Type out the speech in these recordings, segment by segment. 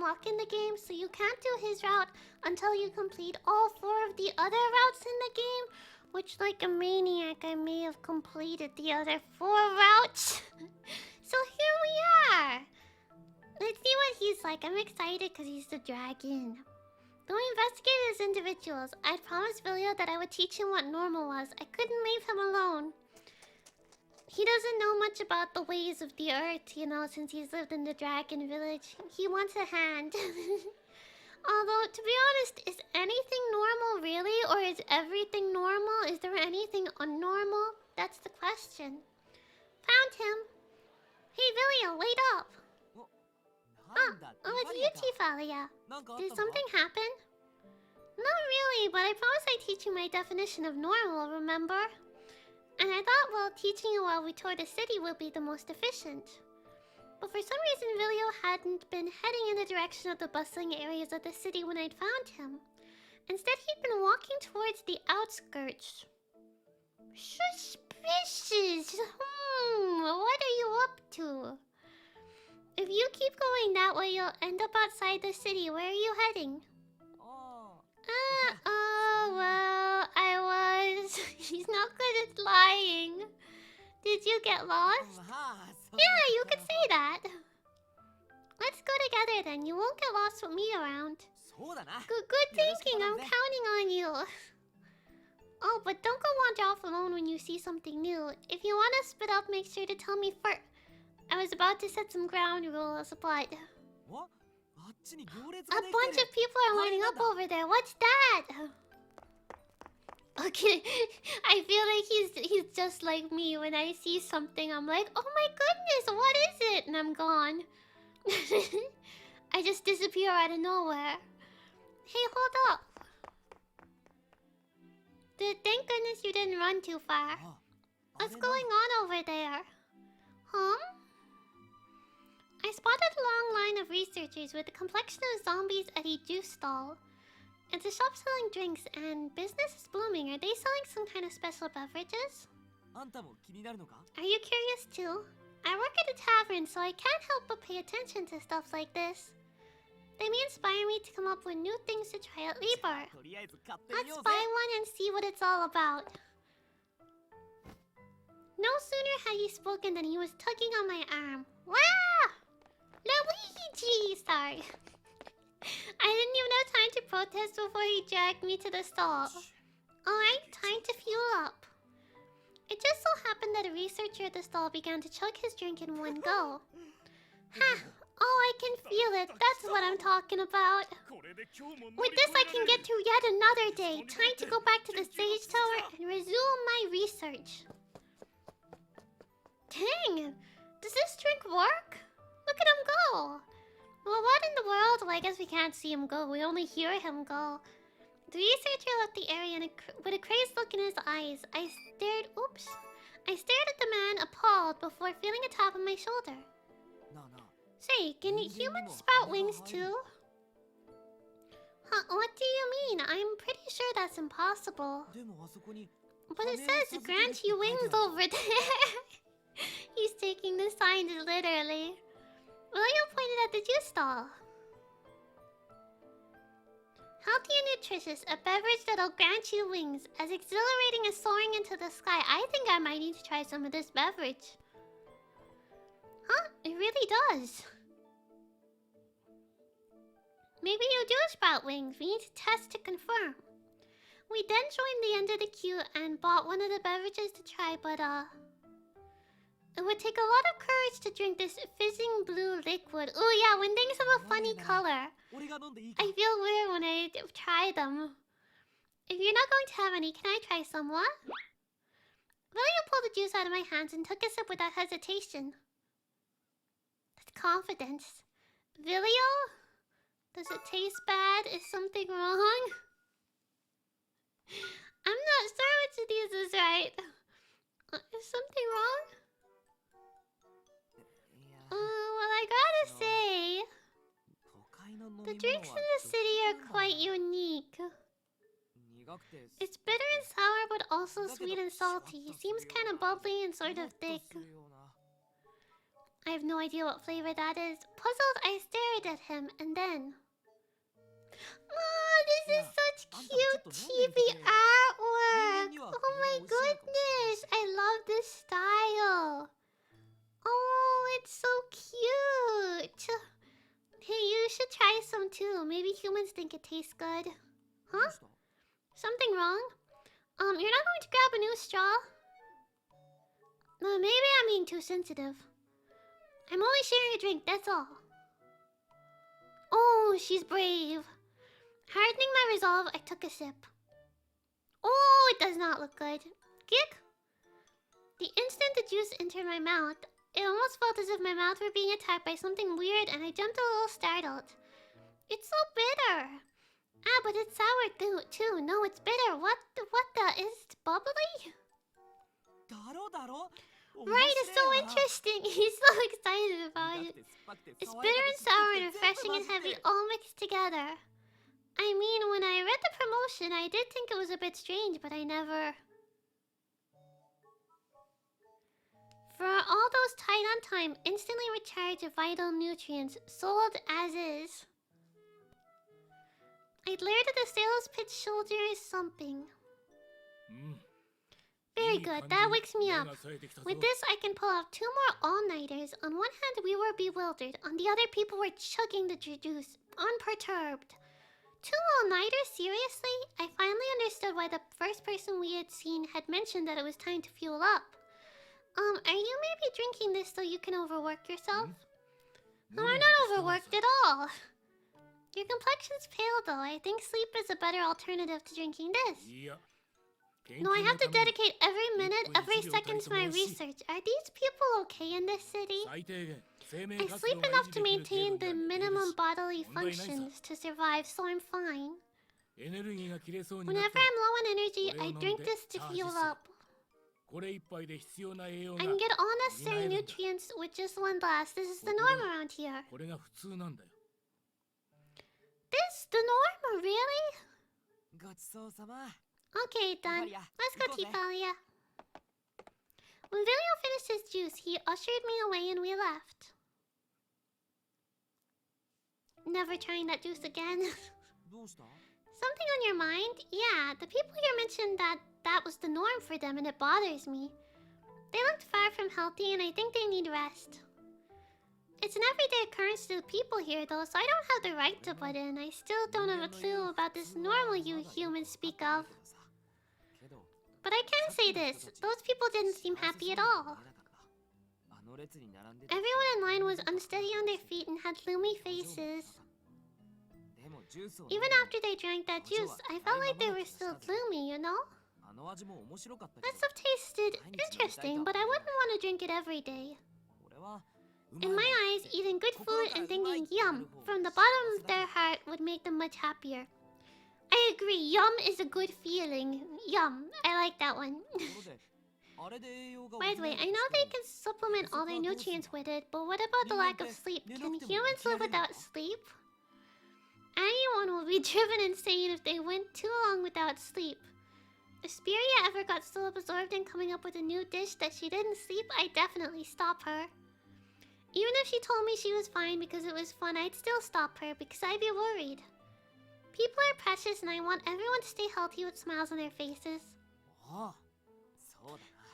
unlock in the game, so you can't do his route until you complete all 4 of the other routes in the game. Which, like a maniac, I may have completed the other 4 routes. So here we are. Let's see what he's like. I'm excited because he's the dragon. Though we investigated as individuals, I'd promised Vilio that I would teach him what normal was. I couldn't leave him alone. He doesn't know much about the ways of the earth, you know, since he's lived in the dragon village. He wants a hand. Although, to be honest, is anything normal really? Or is everything normal? Is there anything unnormal? That's the question. Found him. Hey, Vilio, wait up. Oh, it's you, Tifalia. Did something happen? Not really, but I promised I'd teach you my definition of normal, remember? And I thought, well, teaching you while we toured the city would be the most efficient. But for some reason, Vilio hadn't been heading in the direction of the bustling areas of the city when I'd found him. Instead, he'd been walking towards the outskirts. Suspicious! What are you up to? If you keep going that way, you'll end up outside the city. Where are you heading? Well, I was... He's not good at lying. Did you get lost? Yeah, you could say that. Let's go together then. You won't get lost with me around. Good thinking. I'm counting on you. Oh, but don't go wander off alone when you see something new. If you want to split up, make sure to tell me first. I was about to set some ground rules, but... A bunch of people are lining up over there. What's that? Okay, I feel like he's just like me. When I see something, I'm like, oh my goodness, what is it? And I'm gone. I just disappear out of nowhere. Hey, hold up. Thank goodness you didn't run too far. What's going on over there? Huh? I spotted a long line of researchers with the complexion of zombies at a juice stall. It's a shop selling drinks and business is booming. Are they selling some kind of special beverages? Are you curious too? I work at a tavern, so I can't help but pay attention to stuff like this. They may inspire me to come up with new things to try at Libar. Let's buy one and see what it's all about. No sooner had he spoken than he was tugging on my arm. Wow! Luigi! Sorry. I didn't even have time to protest before he dragged me to the stall. Alright, time to fuel up. It just so happened that a researcher at the stall began to chug his drink in one go. Ha! Oh, I can feel it. That's what I'm talking about. With this, I can get through yet another day. Time to go back to the Sage Tower and resume my research. Dang! Does this drink work? Look at him go! Well, what in the world? Well, I guess we can't see him go. We only hear him go. The researcher left the area with a crazed look in his eyes. I stared at the man, appalled, before feeling a tap on my shoulder. Say, can humans sprout wings too? Huh, what do you mean? I'm pretty sure that's impossible. But it says grant you wings over there. He's taking the signs literally. William pointed at the juice stall. Healthy and nutritious, a beverage that'll grant you wings. As exhilarating as soaring into the sky. I think I might need to try some of this beverage. Huh? It really does. Maybe you do sprout wings. We need to test to confirm. We then joined the end of the queue and bought one of the beverages to try, but it would take a lot of courage to drink this fizzing blue liquid. Oh yeah, when things have a funny color, I feel weird when I try them. If you're not going to have any, can I try some? What? William pulled the juice out of my hands and took a sip without hesitation. That's confidence. Vilio? Does it taste bad? Is something wrong? I'm not sure which of these is right. Is something wrong? Well, I gotta say, the drinks in the city are quite unique. It's bitter and sour, but also sweet and salty. It seems kind of bubbly and sort of thick. I have no idea what flavor that is. Puzzled, I stared at him, and then... Oh, this is such cute chibi artwork! Oh my goodness! I love this style! Oh, it's so cute! Hey, you should try some too. Maybe humans think it tastes good. Huh? Something wrong? You're not going to grab a new straw? Maybe I'm being too sensitive. I'm only sharing a drink, that's all. Oh, she's brave. Hardening my resolve, I took a sip. Oh, it does not look good. Kick? The instant the juice entered my mouth, it almost felt as if my mouth were being attacked by something weird and I jumped a little startled. It's so bitter. Ah, but it's sour too. No, it's bitter. What the? Is it bubbly? Right, it's so interesting. He's so excited about it. It's bitter and sour and refreshing and heavy all mixed together. I mean, when I read the promotion, I did think it was a bit strange, but I never... For all those tied on time, instantly recharge of vital nutrients, sold as is. I'd layered at the sales pitch shoulder something. Very good, that wakes me up. With this, I can pull off 2 more all-nighters. On one hand, we were bewildered. On the other, people were chugging the juice, unperturbed. 2 all-nighters? Seriously? I finally understood why the first person we had seen had mentioned that it was time to fuel up. Are you maybe drinking this so you can overwork yourself? No, I'm not overworked at all. Your complexion's pale though. I think sleep is a better alternative to drinking this. No, I have to dedicate every minute, every second to my research. Are these people okay in this city? I sleep enough to maintain the minimum bodily functions to survive, so I'm fine. Whenever I'm low on energy, I drink this to fuel up. I can get all necessary nutrients with just 1 glass. This is the norm around here. This? The norm? Really? Okay, done. Let's go, Tifalia. When Vilio finished his juice, he ushered me away and we left. Never trying that juice again. Something on your mind? Yeah, the people here mentioned that was the norm for them and it bothers me. They looked far from healthy and I think they need rest. It's an everyday occurrence to the people here though, so I don't have the right to butt in. I still don't have a clue about this normal you humans speak of. But I can say this, those people didn't seem happy at all. Everyone in line was unsteady on their feet and had gloomy faces. Even after they drank that juice, I felt like they were still gloomy, you know? That stuff tasted interesting, but I wouldn't want to drink it every day. In my eyes, eating good food and thinking yum from the bottom of their heart would make them much happier. I agree, yum is a good feeling. Yum, I like that one. By the way, I know they can supplement all their nutrients with it, but what about the lack of sleep? Can humans live without sleep? Anyone will be driven insane if they went too long without sleep. If Spiria ever got so absorbed in coming up with a new dish that she didn't sleep, I'd definitely stop her. Even if she told me she was fine because it was fun, I'd still stop her because I'd be worried. People are precious and I want everyone to stay healthy with smiles on their faces.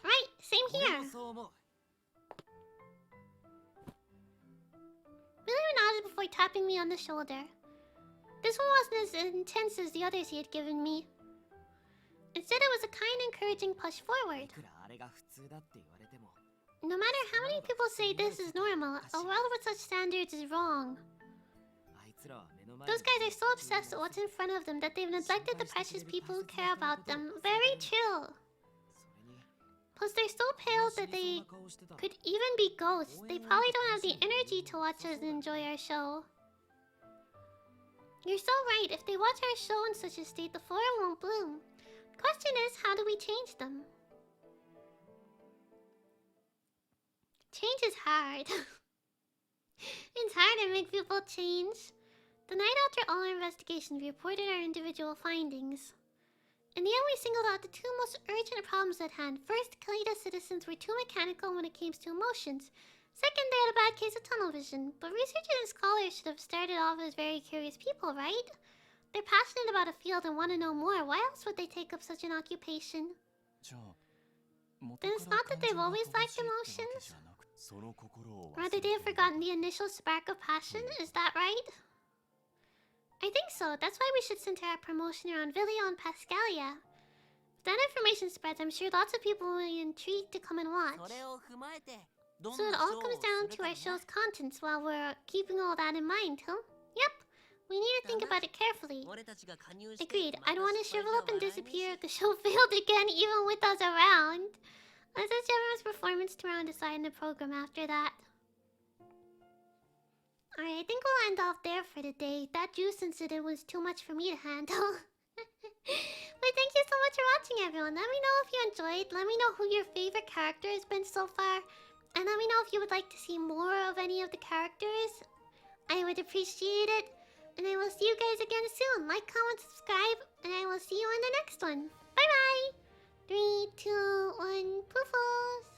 Right, same here. Vilio nodded before tapping me on the shoulder. This one wasn't as intense as the others he had given me. Instead, it was a kind, encouraging push forward. No matter how many people say this is normal, a world with such standards is wrong. Those guys are so obsessed with what's in front of them that they've neglected the precious people who care about them. Very true. Plus, they're so pale that they could even be ghosts. They probably don't have the energy to watch us enjoy our show. You're so right. If they watch our show in such a state, the flower won't bloom. Question is, how do we change them? Change is hard. It's hard to make people change. The night after all our investigations, we reported our individual findings. In the end, we singled out the 2 most urgent problems at hand. First, Kalita citizens were too mechanical when it came to emotions. Second, they had a bad case of tunnel vision, but researchers and scholars should have started off as very curious people, right? They're passionate about a field and want to know more. Why else would they take up such an occupation? Then it's not that they've always liked emotions? Rather, they have forgotten the initial spark of passion, is that right? I think so. That's why we should center our promotion around Vilio and Pascalia. If that information spreads, I'm sure lots of people will be intrigued to come and watch. So it all comes down to our show's contents while we're keeping all that in mind, huh? Yep. We need to think about it carefully. Agreed. I don't want to shrivel up and disappear if the show failed again, even with us around. Let's judge everyone's performance tomorrow and decide on the program after that. Alright, I think we'll end off there for today. That juice incident was too much for me to handle. But thank you so much for watching, everyone. Let me know if you enjoyed. Let me know who your favorite character has been so far. And let me know if you would like to see more of any of the characters. I would appreciate it. And I will see you guys again soon. Like, comment, subscribe, and I will see you in the next one. Bye bye! 3, 2, 1, poofos!